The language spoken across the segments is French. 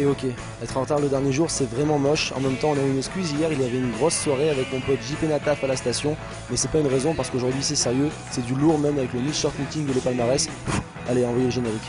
Ok. Être en retard le dernier jour, c'est vraiment moche. En même temps, on a une excuse. Hier, il y avait une grosse soirée avec mon pote JP Nataf à la station. Mais c'est pas une raison parce qu'aujourd'hui, c'est sérieux. C'est du lourd, même avec le Niche Short Meeting de les Palmarès. Allez, envoyez le générique.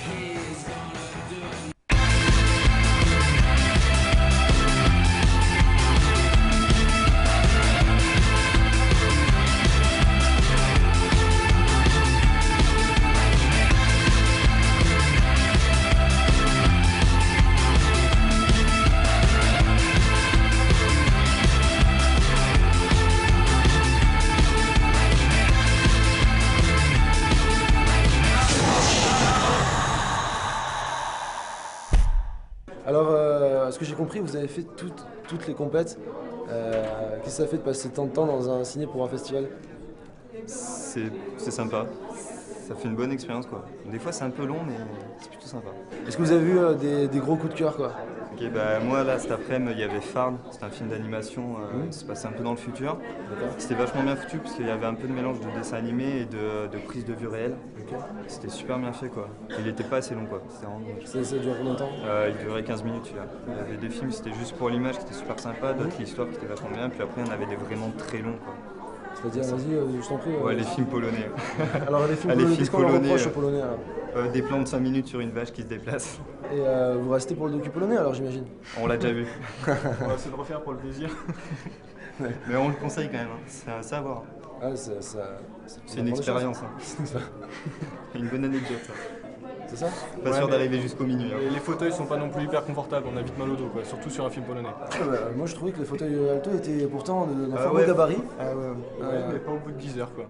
Alors, ce que j'ai compris, vous avez fait toutes les compètes. Qu'est-ce que ça fait de passer tant de temps dans un ciné pour un festival? C'est sympa. Ça fait une bonne expérience quoi. Des fois c'est un peu long mais c'est plutôt sympa. Est-ce que vous avez vu des gros coups de cœur quoi? Ok, bah moi là cet après-midi il y avait Fard, c'était un film d'animation qui se passait un peu dans le futur. C'était vachement bien foutu parce qu'il y avait un peu de mélange de dessin animé et de prise de vue réelle. C'était super bien fait quoi. Il était pas assez long quoi. Ça dure combien de temps? Il durait 15 minutes celui-là. Il y avait des films, c'était juste pour l'image qui était super sympa, d'autres l'histoire qui était vachement bien, puis après il y en avait des vraiment très longs quoi. C'est-à-dire, vas-y, je t'en prie. Ouais, les films polonais. Alors, les films polonais, qu'est-ce qu'on leur reproche aux Polonais alors? Des plans de 5 minutes sur une vache qui se déplace. Et vous restez pour le docu polonais alors, j'imagine? On l'a déjà vu. On va essayer de refaire pour le plaisir. Mais on le conseille quand même, hein. C'est à savoir. Ah, c'est une expérience. Hein. Une bonne anecdote. Ça. C'est ça? Pas sûr d'arriver jusqu'au minuit. Hein. Les fauteuils sont pas non plus hyper confortables, on a vite mal au dos, quoi, surtout sur un film polonais. Moi je trouvais que les fauteuils alto étaient pourtant d'un fort gabarit. Mais pas au bout de 10 heures quoi.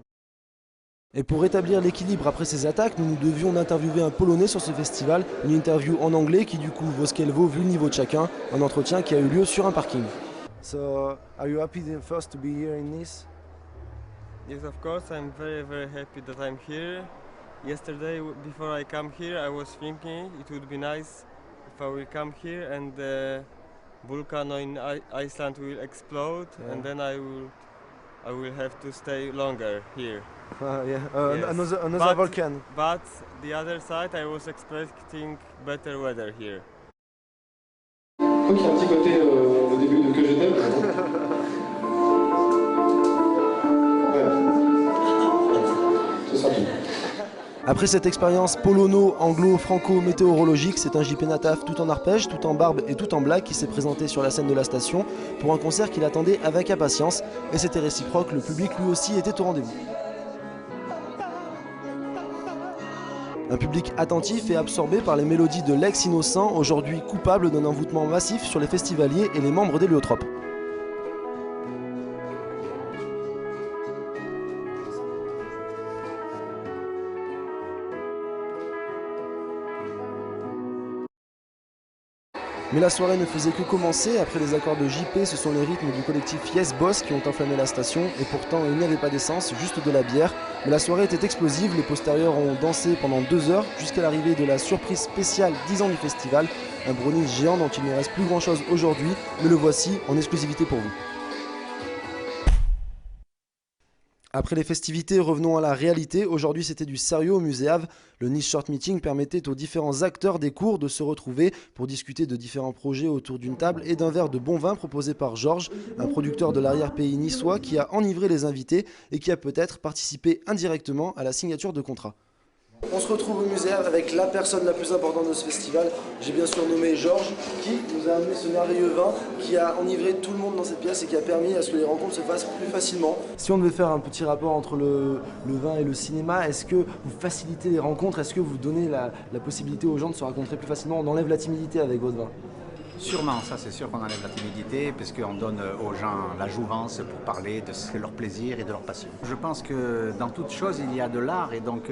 Et pour rétablir l'équilibre après ces attaques, nous devions interviewer un Polonais sur ce festival, une interview en anglais qui du coup vaut ce qu'elle vaut vu le niveau de chacun, un entretien qui a eu lieu sur un parking. So, are you happy first to be here in Nice? Yes, of course, I'm very happy that I'm here. Yesterday, before I come here, I was thinking it would be nice if I will come here and the volcano in Iceland will explode, and then I will have to stay longer here. Yes. Another volcano. But the other side, I was expecting better weather here. Je crois qu'il y a un petit côté au début de Que je t'aime. Ce sera tout. Après cette expérience polono-anglo-franco-météorologique, c'est un JP Nataf tout en arpège, tout en barbe et tout en blague qui s'est présenté sur la scène de la station pour un concert qu'il attendait avec impatience. Et c'était réciproque, le public lui aussi était au rendez-vous. Un public attentif et absorbé par les mélodies de l'ex-innocent, aujourd'hui coupable d'un envoûtement massif sur les festivaliers et les membres d'Héliotrope. Mais la soirée ne faisait que commencer. Après les accords de JP, ce sont les rythmes du collectif Yes Boss qui ont enflammé la station. Et pourtant, il n'y avait pas d'essence, juste de la bière. Mais la soirée était explosive, les postérieurs ont dansé pendant 2 heures jusqu'à l'arrivée de la surprise spéciale 10 ans du festival. Un brownie géant dont il ne reste plus grand chose aujourd'hui, mais le voici en exclusivité pour vous. Après les festivités, revenons à la réalité. Aujourd'hui, c'était du sérieux au Musée Havre. Le Niche Short Meeting permettait aux différents acteurs des cours de se retrouver pour discuter de différents projets autour d'une table et d'un verre de bon vin proposé par Georges, un producteur de l'arrière-pays niçois qui a enivré les invités et qui a peut-être participé indirectement à la signature de contrats. On se retrouve au Musée Havre avec la personne la plus importante de ce festival. J'ai bien sûr nommé Georges, qui nous a amené ce merveilleux vin, qui a enivré tout le monde dans cette pièce et qui a permis à ce que les rencontres se fassent plus facilement. Si on devait faire un petit rapport entre le vin et le cinéma, est-ce que vous facilitez les rencontres? Est-ce que vous donnez la possibilité aux gens de se rencontrer plus facilement? On enlève la timidité avec votre vin? Sûrement, ça c'est sûr qu'on enlève la timidité parce qu'on donne aux gens la jouvence pour parler de ce que leur plaisir et de leur passion. Je pense que dans toute chose il y a de l'art et donc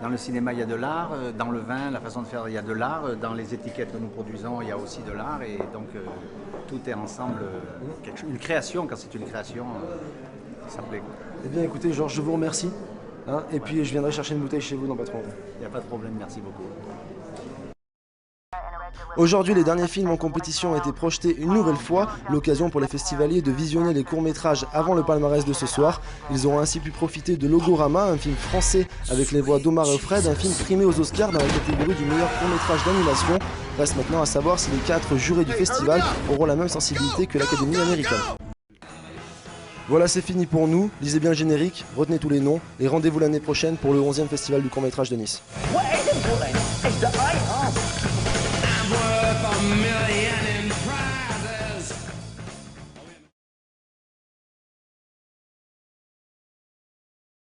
dans le cinéma il y a de l'art, dans le vin, la façon de faire il y a de l'art, dans les étiquettes que nous produisons il y a aussi de l'art et donc tout est ensemble, une création quand c'est une création, ça plaît. Eh bien écoutez Georges, je vous remercie et puis je viendrai chercher une bouteille chez vous dans pas trop longtemps. Il n'y a pas de problème, merci beaucoup. Aujourd'hui, les derniers films en compétition ont été projetés une nouvelle fois, l'occasion pour les festivaliers de visionner les courts-métrages avant le palmarès de ce soir. Ils auront ainsi pu profiter de Logorama, un film français avec les voix d'Omar et Fred, un film primé aux Oscars dans la catégorie du meilleur court-métrage d'animation. Reste maintenant à savoir si les 4 jurés du festival auront la même sensibilité que l'Académie américaine. Voilà, c'est fini pour nous. Lisez bien le générique, retenez tous les noms et rendez-vous l'année prochaine pour le 11e festival du court-métrage de Nice.